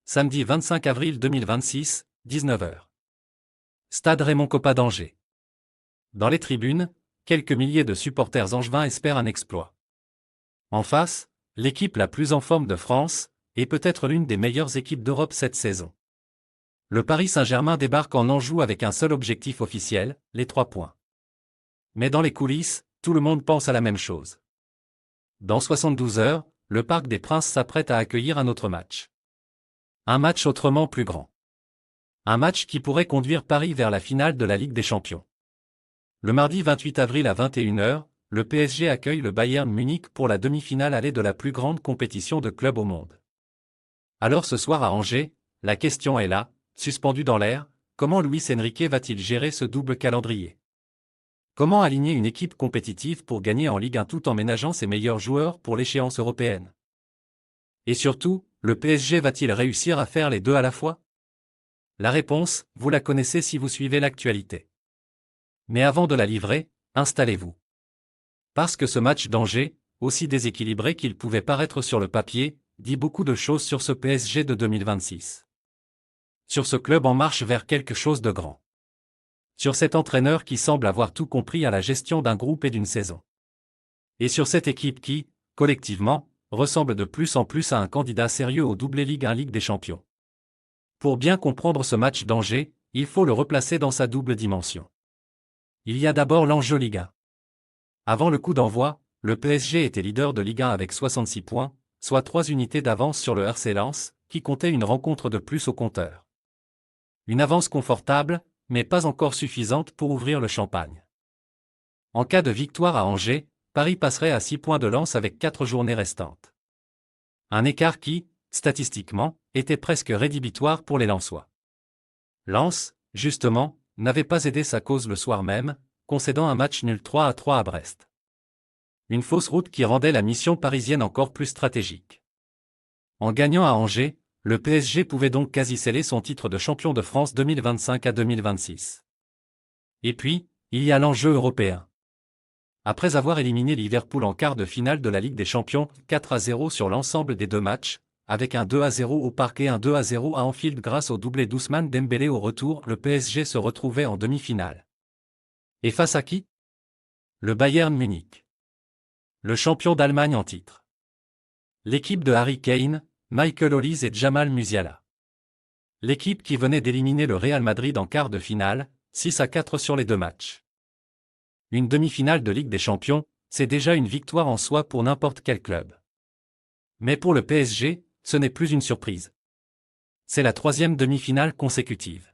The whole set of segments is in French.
Samedi 25 avril 2026, 19h. Stade Raymond Kopa d'Angers. Dans les tribunes, quelques milliers de supporters angevins espèrent un exploit. En face, l'équipe la plus en forme de France, et peut-être l'une des meilleures équipes d'Europe cette saison. Le Paris Saint-Germain débarque en Anjou avec un seul objectif officiel, les 3 points. Mais dans les coulisses, tout le monde pense à la même chose. Dans 72 heures, le Parc des Princes s'apprête à accueillir un autre match. Un match autrement plus grand. Un match qui pourrait conduire Paris vers la finale de la Ligue des Champions. Le mardi 28 avril à 21h, le PSG accueille le Bayern Munich pour la demi-finale allée de la plus grande compétition de clubs au monde. Alors ce soir à Angers, la question est là, suspendue dans l'air, comment Luis Enrique va-t-il gérer ce double calendrier? Comment aligner une équipe compétitive pour gagner en Ligue 1 tout en ménageant ses meilleurs joueurs pour l'échéance européenne? Et surtout, le PSG va-t-il réussir à faire les deux à la fois? La réponse, vous la connaissez si vous suivez l'actualité. Mais avant de la livrer, installez-vous. Parce que ce match d'Angers, aussi déséquilibré qu'il pouvait paraître sur le papier, dit beaucoup de choses sur ce PSG de 2026. Sur ce club en marche vers quelque chose de grand. Sur cet entraîneur qui semble avoir tout compris à la gestion d'un groupe et d'une saison. Et sur cette équipe qui, collectivement, ressemble de plus en plus à un candidat sérieux au doublé Ligue 1 Ligue des Champions. Pour bien comprendre ce match d'Angers, il faut le replacer dans sa double dimension. Il y a d'abord l'enjeu Ligue 1. Avant le coup d'envoi, le PSG était leader de Ligue 1 avec 66 points, soit 3 unités d'avance sur le RC Lens, qui comptait une rencontre de plus au compteur. Une avance confortable, mais pas encore suffisante pour ouvrir le champagne. En cas de victoire à Angers, Paris passerait à 6 points de Lens avec 4 journées restantes. Un écart qui, statistiquement, était presque rédhibitoire pour les Lensois. Lens, justement, n'avait pas aidé sa cause le soir même, concédant un match nul 3-3 à Brest. Une fausse route qui rendait la mission parisienne encore plus stratégique. En gagnant à Angers, le PSG pouvait donc quasi sceller son titre de champion de France 2025 à 2026. Et puis, il y a l'enjeu européen. Après avoir éliminé Liverpool en quart de finale de la Ligue des Champions 4-0 sur l'ensemble des deux matchs, avec un 2-0 au Parc et un 2-0 à Anfield grâce au doublé d'Ousmane Dembélé au retour, le PSG se retrouvait en demi-finale. Et face à qui? Le Bayern Munich. Le champion d'Allemagne en titre. L'équipe de Harry Kane, Michael Olise et Jamal Musiala. L'équipe qui venait d'éliminer le Real Madrid en quart de finale, 6-4 sur les deux matchs. Une demi-finale de Ligue des Champions, c'est déjà une victoire en soi pour n'importe quel club. Mais pour le PSG, ce n'est plus une surprise. C'est la 3e demi-finale consécutive.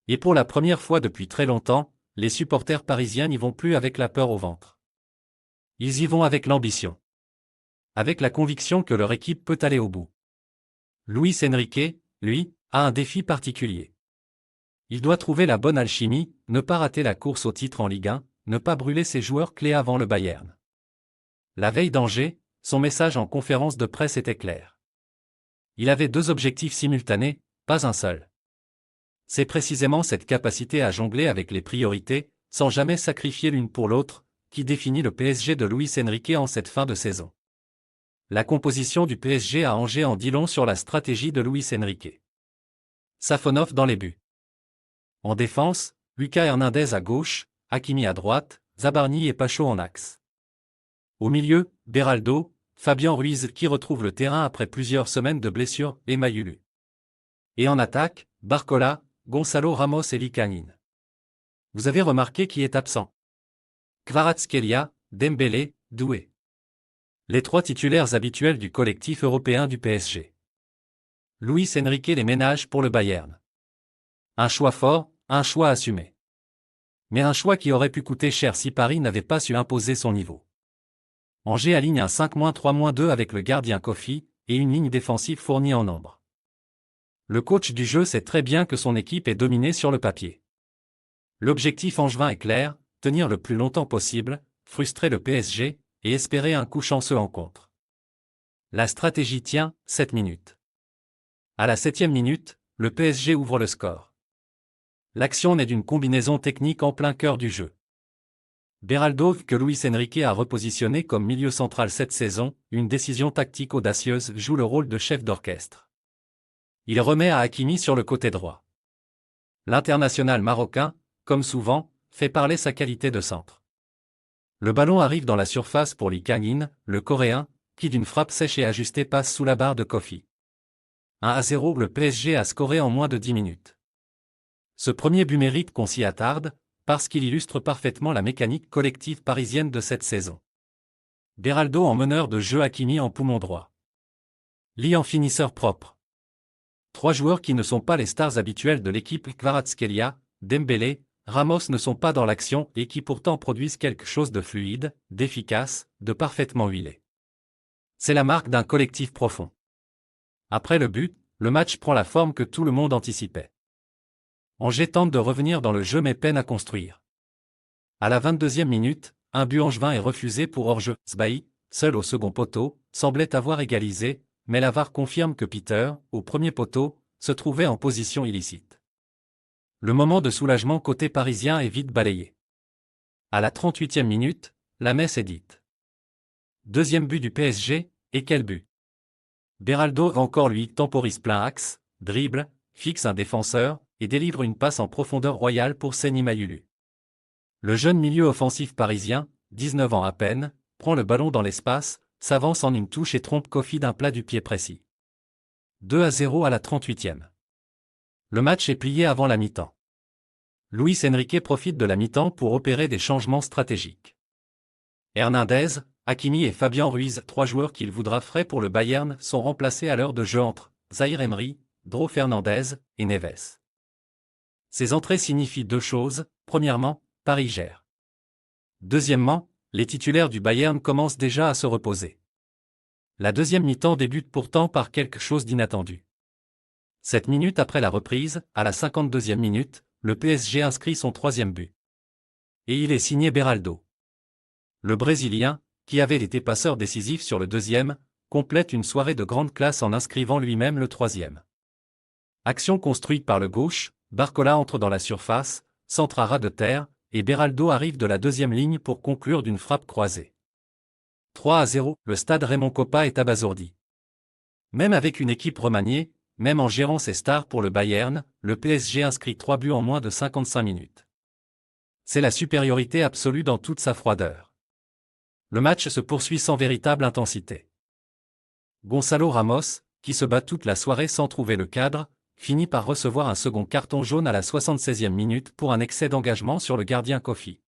Et pour la première fois depuis très longtemps, les supporters parisiens n'y vont plus avec la peur au ventre. Ils y vont avec l'ambition. Avec la conviction que leur équipe peut aller au bout. Luis Enrique, lui, a un défi particulier. Il doit trouver la bonne alchimie, ne pas rater la course au titre en Ligue 1, ne pas brûler ses joueurs clés avant le Bayern. La veille d'Angers, son message en conférence de presse était clair. Il avait 2 objectifs simultanés, pas un seul. C'est précisément cette capacité à jongler avec les priorités, sans jamais sacrifier l'une pour l'autre, qui définit le PSG de Luis Enrique en cette fin de saison. La composition du PSG à Angers en dit long sur la stratégie de Luis Enrique. Safonov dans les buts. En défense, Lucas Hernandez à gauche, Hakimi à droite, Zabarni et Pacho en axe. Au milieu, Beraldo, Fabien Ruiz qui retrouve le terrain après plusieurs semaines de blessures, et Mayulu. Et en attaque, Barcola, Gonzalo Ramos et Likanin. Vous avez remarqué qui est absent? Kvaratskhelia, Dembélé, Doué. Les 3 titulaires habituels du collectif européen du PSG. Luis Enrique les ménage pour le Bayern. Un choix fort, un choix assumé. Mais un choix qui aurait pu coûter cher si Paris n'avait pas su imposer son niveau. Angers aligne un 5-3-2 avec le gardien Kofi, et une ligne défensive fournie en nombre. Le coach du jeu sait très bien que son équipe est dominée sur le papier. L'objectif angevin est clair, tenir le plus longtemps possible, frustrer le PSG, et espérer un coup chanceux en contre. La stratégie tient, 7 minutes. À la 7e minute, le PSG ouvre le score. L'action naît d'une combinaison technique en plein cœur du jeu. Beraldo, que Luis Enrique a repositionné comme milieu central cette saison, une décision tactique audacieuse, joue le rôle de chef d'orchestre. Il remet à Hakimi sur le côté droit. L'international marocain, comme souvent, fait parler sa qualité de centre. Le ballon arrive dans la surface pour Lee Kang-in, le Coréen, qui d'une frappe sèche et ajustée passe sous la barre de Kofi. 1-0, le PSG a scoré en moins de 10 minutes. Ce premier but mérite qu'on s'y attarde, parce qu'il illustre parfaitement la mécanique collective parisienne de cette saison. Beraldo en meneur de jeu, Hakimi en poumon droit. Lee en finisseur propre. Trois joueurs qui ne sont pas les stars habituelles de l'équipe, Kvaratskhelia, Dembélé, Ramos ne sont pas dans l'action et qui pourtant produisent quelque chose de fluide, d'efficace, de parfaitement huilé. C'est la marque d'un collectif profond. Après le but, le match prend la forme que tout le monde anticipait. Angers tente de revenir dans le jeu mais peine à construire. À la 22e minute, un but angevin est refusé pour hors-jeu. Sbahi, seul au second poteau, semblait avoir égalisé, mais la VAR confirme que Peter, au premier poteau, se trouvait en position illicite. Le moment de soulagement côté parisien est vite balayé. À la 38e minute, la messe est dite. Deuxième but du PSG, et quel but! Beraldo encore lui temporise plein axe, dribble, fixe un défenseur, et délivre une passe en profondeur royale pour Seny Mayulu. Le jeune milieu offensif parisien, 19 ans à peine, prend le ballon dans l'espace, s'avance en une touche et trompe Kofi d'un plat du pied précis. 2-0 à la 38e. Le match est plié avant la mi-temps. Luis Enrique profite de la mi-temps pour opérer des changements stratégiques. Hernandez, Hakimi et Fabien Ruiz, trois joueurs qu'il voudra frais pour le Bayern, sont remplacés à l'heure de jeu entre Zaïre Emery, Dro Fernandez et Neves. Ces entrées signifient deux choses. Premièrement, Paris gère. Deuxièmement, les titulaires du Bayern commencent déjà à se reposer. La deuxième mi-temps débute pourtant par quelque chose d'inattendu. 7 minutes après la reprise, à la 52e minute, le PSG inscrit son troisième but. Et il est signé Beraldo. Le Brésilien, qui avait été passeur décisif sur le deuxième, complète une soirée de grande classe en inscrivant lui-même le troisième. Action construite par le gauche, Barcola entre dans la surface, centre à ras de terre, et Beraldo arrive de la deuxième ligne pour conclure d'une frappe croisée. 3-0, le stade Raymond Kopa est abasourdi. Même avec une équipe remaniée, même en gérant ses stars pour le Bayern, le PSG inscrit 3 buts en moins de 55 minutes. C'est la supériorité absolue dans toute sa froideur. Le match se poursuit sans véritable intensité. Gonzalo Ramos, qui se bat toute la soirée sans trouver le cadre, finit par recevoir un second carton jaune à la 76e minute pour un excès d'engagement sur le gardien Kofi.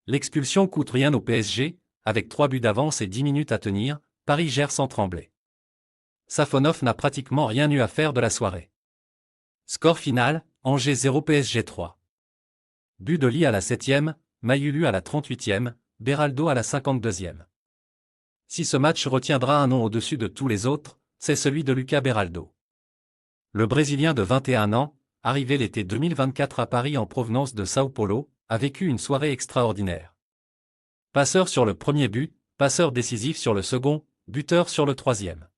L'expulsion coûte rien au PSG, avec 3 buts d'avance et 10 minutes à tenir, Paris gère sans trembler. Safonov n'a pratiquement rien eu à faire de la soirée. Score final, Angers 0 PSG 3. But de Lee à la 7e, Mayulu à la 38e, Beraldo à la 52e. Si ce match retiendra un nom au-dessus de tous les autres, c'est celui de Lucas Beraldo. Le Brésilien de 21 ans, arrivé l'été 2024 à Paris en provenance de Sao Paulo, a vécu une soirée extraordinaire. Passeur sur le premier but, passeur décisif sur le second, buteur sur le troisième.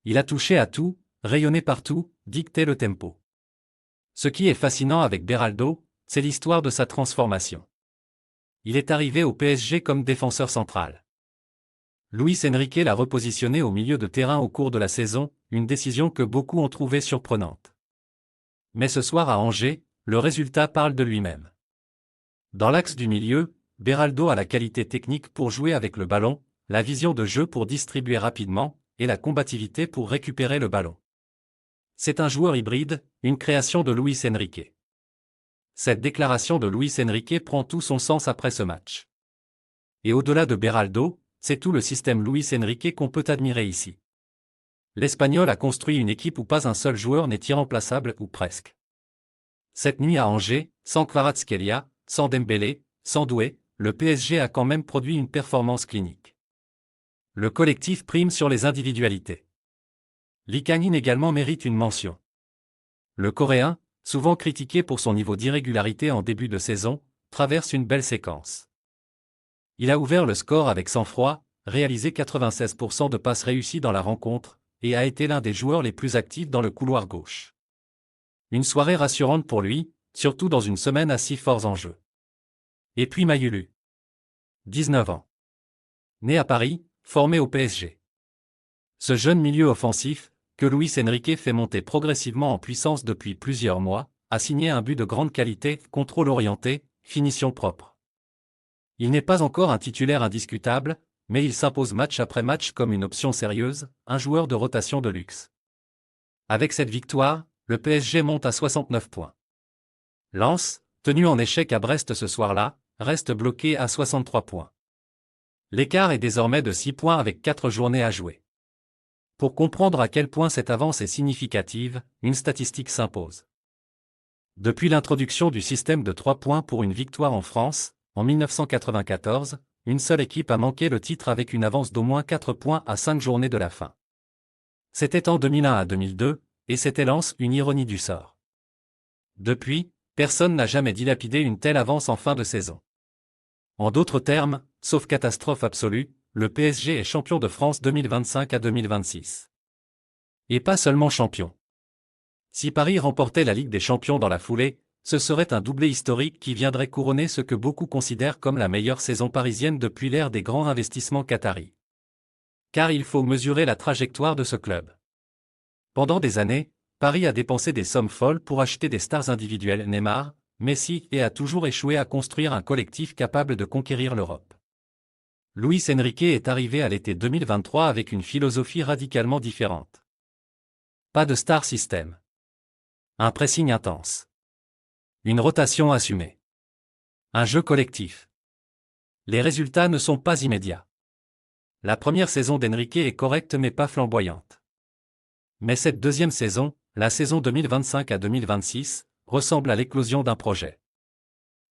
Il a touché à tout, rayonné partout, dicté le tempo. Ce qui est fascinant avec Beraldo, c'est l'histoire de sa transformation. Il est arrivé au PSG comme défenseur central. Luis Enrique l'a repositionné au milieu de terrain au cours de la saison, une décision que beaucoup ont trouvée surprenante. Mais ce soir à Angers, le résultat parle de lui-même. Dans l'axe du milieu, Beraldo a la qualité technique pour jouer avec le ballon, la vision de jeu pour distribuer rapidement, et la combativité pour récupérer le ballon. C'est un joueur hybride, une création de Luis Enrique. Cette déclaration de Luis Enrique prend tout son sens après ce match. Et au-delà de Beraldo, c'est tout le système Luis Enrique qu'on peut admirer ici. L'Espagnol a construit une équipe où pas un seul joueur n'est irremplaçable ou presque. Cette nuit à Angers, sans Kvaratskhelia, sans Dembélé, sans Doué, le PSG a quand même produit une performance clinique. Le collectif prime sur les individualités. Lee Kang-in également mérite une mention. Le Coréen, souvent critiqué pour son niveau d'irrégularité en début de saison, traverse une belle séquence. Il a ouvert le score avec sang-froid, réalisé 96% de passes réussies dans la rencontre, et a été l'un des joueurs les plus actifs dans le couloir gauche. Une soirée rassurante pour lui, surtout dans une semaine à si forts enjeux. Et puis Mayulu. 19 ans. Né à Paris, formé au PSG. Ce jeune milieu offensif, que Luis Enrique fait monter progressivement en puissance depuis plusieurs mois, a signé un but de grande qualité, contrôle orienté, finition propre. Il n'est pas encore un titulaire indiscutable, mais il s'impose match après match comme une option sérieuse, un joueur de rotation de luxe. Avec cette victoire, le PSG monte à 69 points. Lens, tenu en échec à Brest ce soir-là, reste bloqué à 63 points. L'écart est désormais de 6 points avec 4 journées à jouer. Pour comprendre à quel point cette avance est significative, une statistique s'impose. Depuis l'introduction du système de 3 points pour une victoire en France, en 1994, une seule équipe a manqué le titre avec une avance d'au moins 4 points à 5 journées de la fin. C'était en 2001 à 2002, et c'était Lens, une ironie du sort. Depuis, personne n'a jamais dilapidé une telle avance en fin de saison. En d'autres termes, sauf catastrophe absolue, le PSG est champion de France 2025 à 2026. Et pas seulement champion. Si Paris remportait la Ligue des Champions dans la foulée, ce serait un doublé historique qui viendrait couronner ce que beaucoup considèrent comme la meilleure saison parisienne depuis l'ère des grands investissements qataris. Car il faut mesurer la trajectoire de ce club. Pendant des années, Paris a dépensé des sommes folles pour acheter des stars individuelles Neymar, Messi et a toujours échoué à construire un collectif capable de conquérir l'Europe. Luis Enrique est arrivé à l'été 2023 avec une philosophie radicalement différente. Pas de star system. Un pressing intense. Une rotation assumée. Un jeu collectif. Les résultats ne sont pas immédiats. La première saison d'Enrique est correcte mais pas flamboyante. Mais cette deuxième saison, la saison 2025 à 2026, ressemble à l'éclosion d'un projet.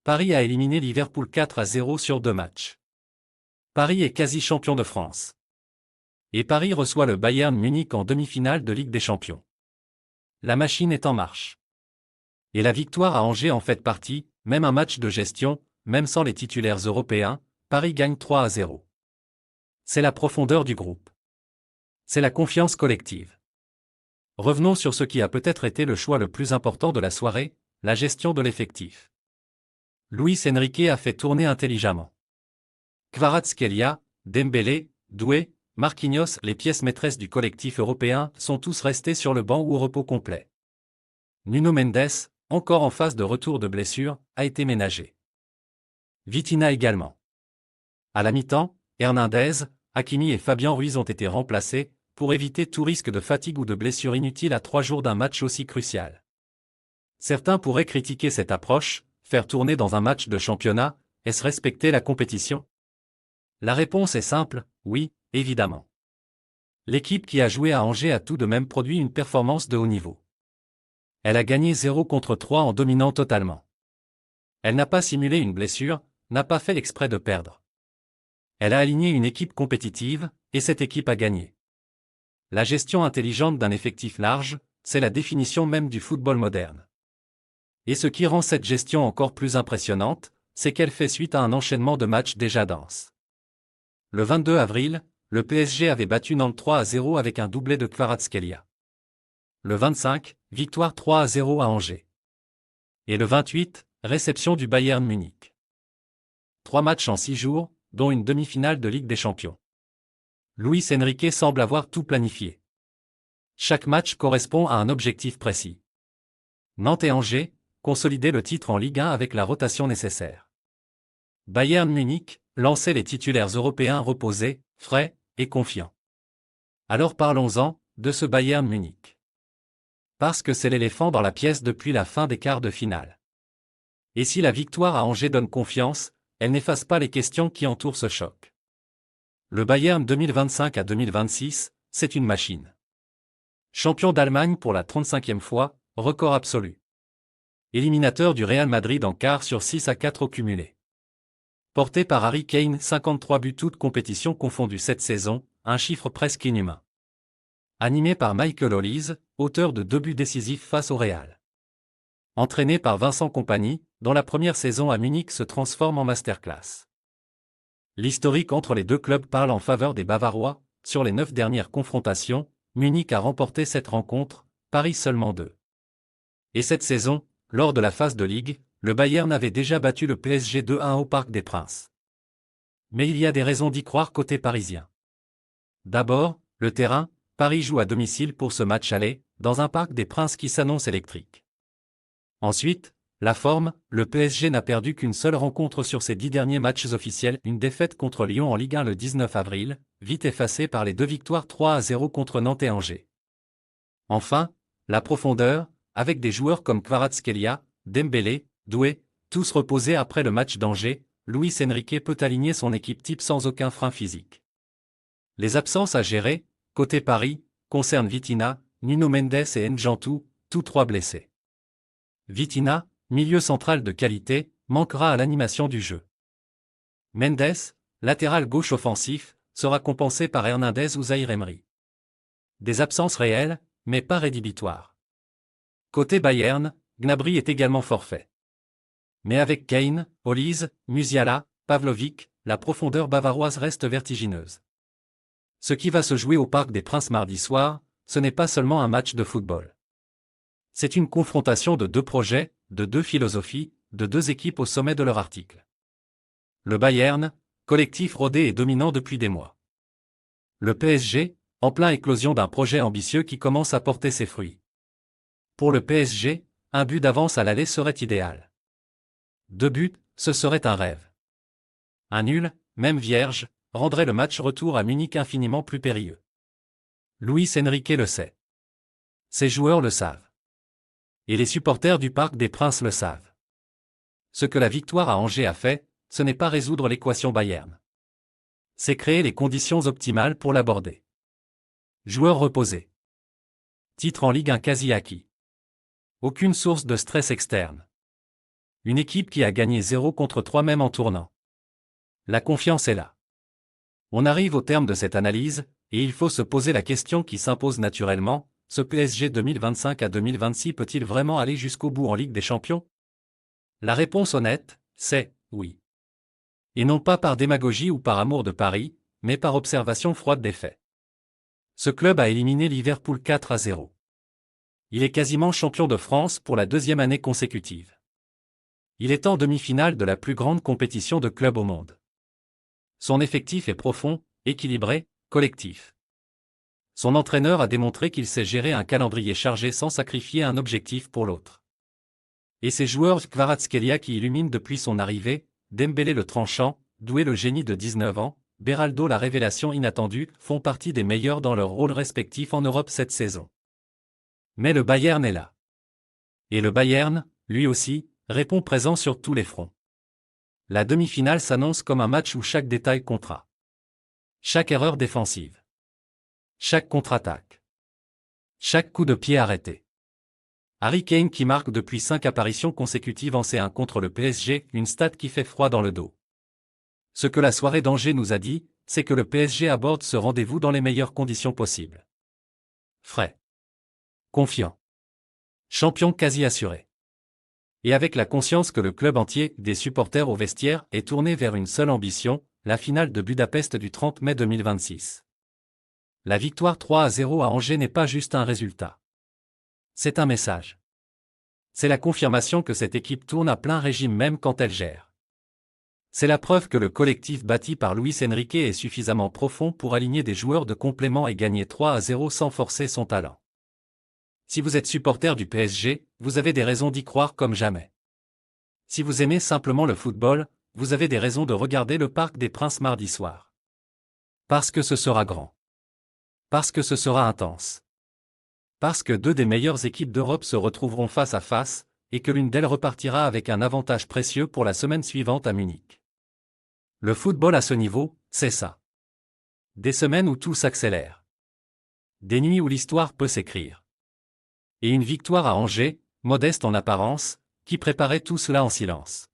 Paris a éliminé Liverpool 4-0 sur 2 matchs. Paris est quasi champion de France. Et Paris reçoit le Bayern Munich en demi-finale de Ligue des Champions. La machine est en marche. Et la victoire à Angers en fait partie, même un match de gestion, même sans les titulaires européens, Paris gagne 3-0. C'est la profondeur du groupe. C'est la confiance collective. Revenons sur ce qui a peut-être été le choix le plus important de la soirée, la gestion de l'effectif. Luis Enrique a fait tourner intelligemment. Kvaratskhelia, Dembélé, Doué, Marquinhos, les pièces maîtresses du collectif européen, sont tous restés sur le banc ou au repos complet. Nuno Mendes, encore en phase de retour de blessure, a été ménagé. Vitinha également. À la mi-temps, Hernandez, Hakimi et Fabien Ruiz ont été remplacés, pour éviter tout risque de fatigue ou de blessure inutile à 3 jours d'un match aussi crucial. Certains pourraient critiquer cette approche, faire tourner dans un match de championnat, est-ce respecter la compétition? La réponse est simple, oui, évidemment. L'équipe qui a joué à Angers a tout de même produit une performance de haut niveau. Elle a gagné 0-3 en dominant totalement. Elle n'a pas simulé une blessure, n'a pas fait exprès de perdre. Elle a aligné une équipe compétitive, et cette équipe a gagné. La gestion intelligente d'un effectif large, c'est la définition même du football moderne. Et ce qui rend cette gestion encore plus impressionnante, c'est qu'elle fait suite à un enchaînement de matchs déjà denses. Le 22 avril, le PSG avait battu Nantes 3-0 avec un doublé de Kvaratskhelia. Le 25, victoire 3-0 à Angers. Et le 28, réception du Bayern Munich. 3 matchs en 6 jours, dont une demi-finale de Ligue des Champions. Luis Enrique semble avoir tout planifié. Chaque match correspond à un objectif précis. Nantes et Angers, consolider le titre en Ligue 1 avec la rotation nécessaire. Bayern Munich, lancer les titulaires européens reposés, frais et confiants. Alors parlons-en, de ce Bayern Munich. Parce que c'est l'éléphant dans la pièce depuis la fin des quarts de finale. Et si la victoire à Angers donne confiance, elle n'efface pas les questions qui entourent ce choc. Le Bayern 2025 à 2026, c'est une machine. Champion d'Allemagne pour la 35e fois, record absolu. Éliminateur du Real Madrid en quart sur 6-4 au cumulé. Porté par Harry Kane, 53 buts toutes compétitions confondues cette saison, un chiffre presque inhumain. Animé par Michael Olise, auteur de 2 buts décisifs face au Real. Entraîné par Vincent Kompany, dont la première saison à Munich se transforme en masterclass. L'historique entre les deux clubs parle en faveur des Bavarois. Sur les 9 dernières confrontations, Munich a remporté 7 rencontres, Paris seulement 2. Et cette saison, lors de la phase de Ligue, le Bayern avait déjà battu le PSG 2-1 au Parc des Princes. Mais il y a des raisons d'y croire côté parisien. D'abord, le terrain, Paris joue à domicile pour ce match aller, dans un Parc des Princes qui s'annonce électrique. Ensuite, la forme, le PSG n'a perdu qu'une seule rencontre sur ses 10 derniers matchs officiels, une défaite contre Lyon en Ligue 1 le 19 avril, vite effacée par les 2 victoires 3-0 contre Nantes et Angers. Enfin, la profondeur, avec des joueurs comme Kvaratskhelia, Dembélé, Doué, tous reposés après le match d'Angers, Luis Enrique peut aligner son équipe type sans aucun frein physique. Les absences à gérer, côté Paris, concernent Vitinha, Nuno Mendes et N'Jantou, tous trois blessés. Vitinha, milieu central de qualité, manquera à l'animation du jeu. Mendes, latéral gauche offensif, sera compensé par Hernandez ou Zaïre Emery. Des absences réelles, mais pas rédhibitoires. Côté Bayern, Gnabry est également forfait. Mais avec Kane, Olise, Musiala, Pavlovic, la profondeur bavaroise reste vertigineuse. Ce qui va se jouer au Parc des Princes mardi soir, ce n'est pas seulement un match de football. C'est une confrontation de deux projets, de deux philosophies, de deux équipes au sommet de leur article. Le Bayern, collectif rodé et dominant depuis des mois. Le PSG, en plein éclosion d'un projet ambitieux qui commence à porter ses fruits. Pour le PSG, un but d'avance à l'aller serait idéal. 2 buts, ce serait un rêve. Un nul, même vierge, rendrait le match retour à Munich infiniment plus périlleux. Luis Enrique le sait. Ses joueurs le savent. Et les supporters du Parc des Princes le savent. Ce que la victoire à Angers a fait, ce n'est pas résoudre l'équation Bayern. C'est créer les conditions optimales pour l'aborder. Joueurs reposés. Titre en Ligue 1 quasi acquis. Aucune source de stress externe. Une équipe qui a gagné 0 contre 3 même en tournant. La confiance est là. On arrive au terme de cette analyse, et il faut se poser la question qui s'impose naturellement, ce PSG 2025 à 2026 peut-il vraiment aller jusqu'au bout en Ligue des Champions? La réponse honnête, c'est oui. Et non pas par démagogie ou par amour de Paris, mais par observation froide des faits. Ce club a éliminé Liverpool 4-0. Il est quasiment champion de France pour la 2e année consécutive. Il est en demi-finale de la plus grande compétition de clubs au monde. Son effectif est profond, équilibré, collectif. Son entraîneur a démontré qu'il sait gérer un calendrier chargé sans sacrifier un objectif pour l'autre. Et ses joueurs Kvaratskhelia qui illumine depuis son arrivée, Dembélé le tranchant, Doué le génie de 19 ans, Beraldo la révélation inattendue, font partie des meilleurs dans leurs rôles respectifs en Europe cette saison. Mais le Bayern est là. Et le Bayern, lui aussi, répond présent sur tous les fronts. La demi-finale s'annonce comme un match où chaque détail comptera. Chaque erreur défensive. Chaque contre-attaque. Chaque coup de pied arrêté. Harry Kane qui marque depuis 5 apparitions consécutives en C1 contre le PSG, une stat qui fait froid dans le dos. Ce que la soirée d'Angers nous a dit, c'est que le PSG aborde ce rendez-vous dans les meilleures conditions possibles. Frais. Confiant. Champion quasi assuré. Et avec la conscience que le club entier, des supporters au vestiaire, est tourné vers une seule ambition, la finale de Budapest du 30 mai 2026. La victoire 3-0 à Angers n'est pas juste un résultat. C'est un message. C'est la confirmation que cette équipe tourne à plein régime même quand elle gère. C'est la preuve que le collectif bâti par Luis Enrique est suffisamment profond pour aligner des joueurs de complément et gagner 3-0 sans forcer son talent. Si vous êtes supporter du PSG, vous avez des raisons d'y croire comme jamais. Si vous aimez simplement le football, vous avez des raisons de regarder le Parc des Princes mardi soir. Parce que ce sera grand. Parce que ce sera intense. Parce que 2 des meilleures équipes d'Europe se retrouveront face à face, et que l'une d'elles repartira avec un avantage précieux pour la semaine suivante à Munich. Le football à ce niveau, c'est ça. Des semaines où tout s'accélère. Des nuits où l'histoire peut s'écrire. Et une victoire à Angers, modeste en apparence, qui préparait tout cela en silence.